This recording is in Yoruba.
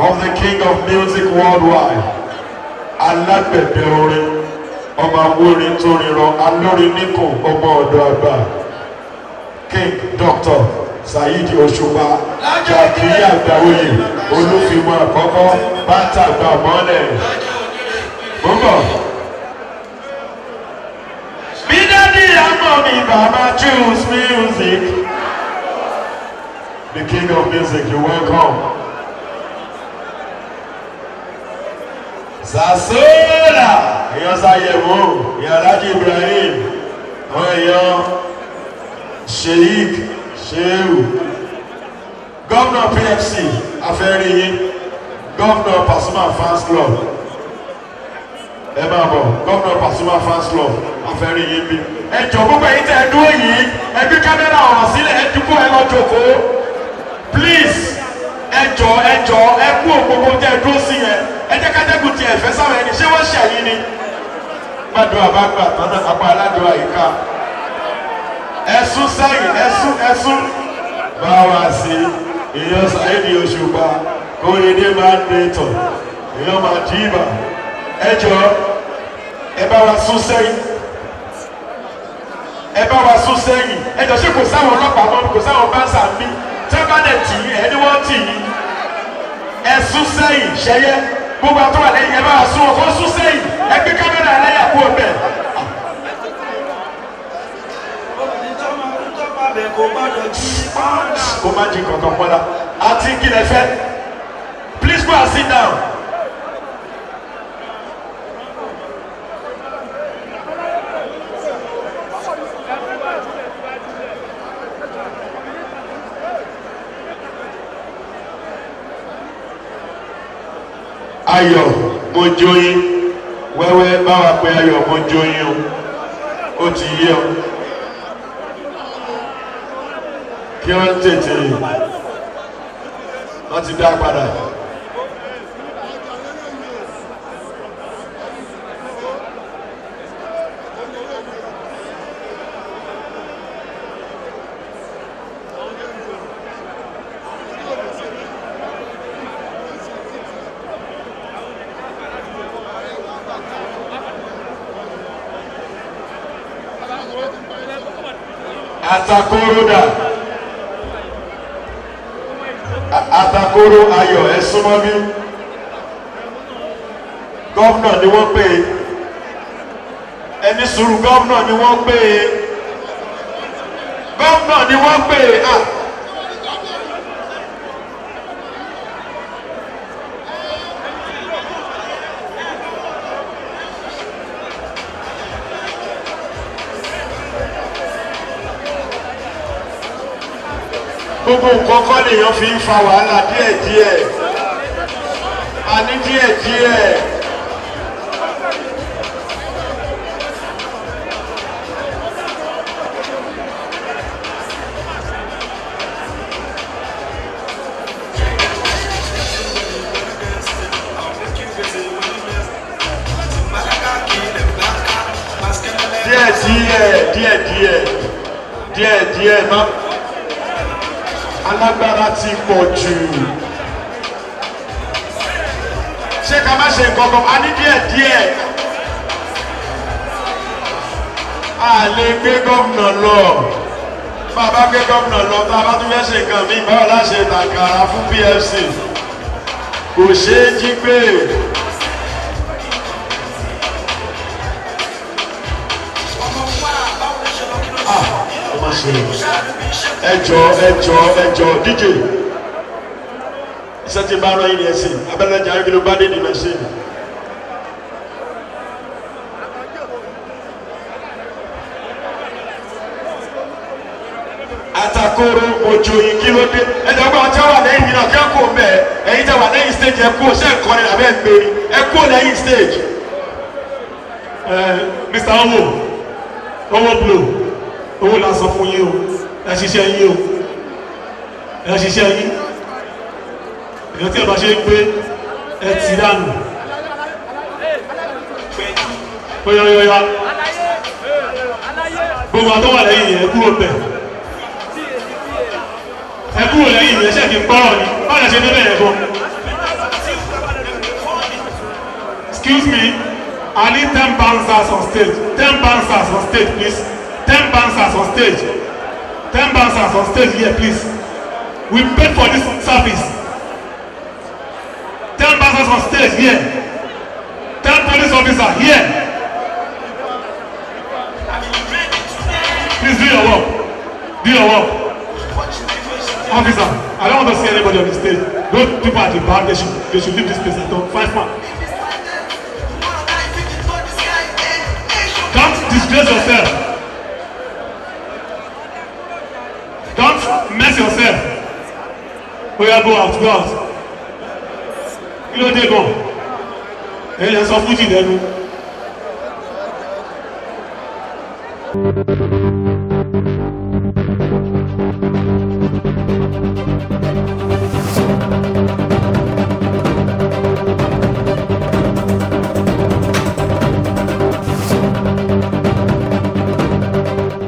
Of the king of music worldwide, alágbẹ̀dẹ orin, ọba wórin tó ríran, alórin níkùn, ọmọ ọ̀dọ̀ àgbà, King Dr. Saheed Òṣùpá, Jàkíyí Àgbàoyè, olúfimọ́ àkọ́kọ́, bátàgbà mọ́lẹ̀. Bọ́bọ̀. Bí dádì àmọ́ mi bàbá choose music. The king of music, you welcome. Sasola, èèyàn Sayẹ̀wò, èèyàn Alhaji Ibrahim, àwọn èèyàn Sheikh Shehu, Governor PFC, afẹ́rìyìn, Governor Pasuma Fans Club, ẹ máa bọ̀, Governor Pasuma Fans Club, afẹ́rìyìn bí. Ẹ jọ̀ọ́ gbogbo èyí tẹ́ ẹ dúró yìí, ẹ gbé kámẹ́rà ọ̀rọ̀ sílẹ̀, ẹ dúpọ̀ ẹ lọ jókòó. Please, ẹ jọ̀ọ́ ẹ kú ògbógbó tẹ́ ẹ dúró sí yẹn. Ẹ jẹ́ ká dẹ́kun ti ẹ̀fẹ́ sáwọn ẹni ṣé wọ́n ṣẹ̀yìn ni. Gbàdúrà bá gbà tán náà apá aládùúrà yìí ká. Ẹ̀sùn sẹ́yìn ẹ̀sùn bá wa sí èèyàn Saheed Òṣùpá Kóredé máa ń dé tọ̀ èèyàn máa dì í bà. Ẹ jọ̀ọ́ ẹ bá wa sún sẹ́yìn. Ẹ bá wa sún sẹ́yìn. Ẹ jọ̀ọ́ ṣé kò sáwọn ọlọ́pàá mọ́ kò sáwọn báńsà ń bí. Tẹ́ bá dẹ̀ tì í ẹni wọ́n tì í. Ẹ̀sùn sẹ́yìn ṣẹyẹ. Gbogbo àtọ́wà lẹ́yìn ẹ bá wa sún ọkọ̀ sún sẹ́yìn ẹ gbé kámẹ́rà ẹlẹ́yà kú ọbẹ̀. Kó má jí kankan pọ́nlá. Àti kí lẹ fẹ́. Please go and sit down. Ayọ̀ Mojoyin wẹ́wẹ́ bá wa pé Ayọ̀ Mojoyin o ti yé ọ kí wọ́n tètè wọ́n ti dá padà. Atakoro dà Atakoro Ayọ̀ ẹ súnmọ́ bí gọ́vnà ni wọ́n pè é ẹni sùúrù gọ́vnà ni wọ́n pè é gọ́vnà ni wọ́n pè é à. Gbogbo nǹkan kọ́ lèèyàn fi ń fa wàhálà díẹ̀díẹ̀ àní díẹ̀díẹ̀. díẹ̀díẹ̀ má alágbára ti pọ̀ jù. Ṣé ká má ṣe nǹkan kan? A ní díẹ̀díẹ̀. A lè gbé gómìnà lọ. Bàbá gbé gómìnà lọ tá a bá tún fẹ́ ṣe nǹkan míì báwo la ṣe tàkàrà fún PFC? Kò ṣeé jí gbé. ẹjọ DJ iṣẹ́ tí bá rán yín ẹ sí abẹ́lẹ́jà ayé kí ló bá dé ní mẹ́sìn. Atakoro Mojoyin kí ló dé ẹjọ pé ọtí wà lẹ́yìn yìí náà kí ẹ kó mbẹ ẹ̀yin tẹ́ wà lẹ́yìn stage ẹ kó ṣe é kọrin àbẹ ẹ gbèrè ẹ kó lẹ́yìn stage. Mr. Owo blow owó la sọ fún yín o ẹ ṣiṣẹ́ yín o ẹ ṣiṣẹ́ yín èèyàn tí ẹ bá ṣe é pé ẹ ti dànù. Oya gbogbo àtọ́ wà lẹ́yìn yẹn kúrò bẹ̀. Ẹ kúrò lẹ́yìn yẹn ṣe kí n gbọ́rọ̀ ni báyìí ṣe débẹ̀ yẹn gan. Excuse me, I need 10 bouncers on stage. 10 bouncers on stage, please. 10 bouncers on stage. 10 bouncers on stage here, please. We paid for this service. 10 bouncers on stage here. 10 police officers here. Please do your work. Do your work. Officer, I don't want to see anybody on the stage. Those people at the back, they should leave this place at all. 5 man. Don't disgrace yourself. Don't mess yourself. Oh yeah, go out, go out. You know they go. Hey, let's off with you then.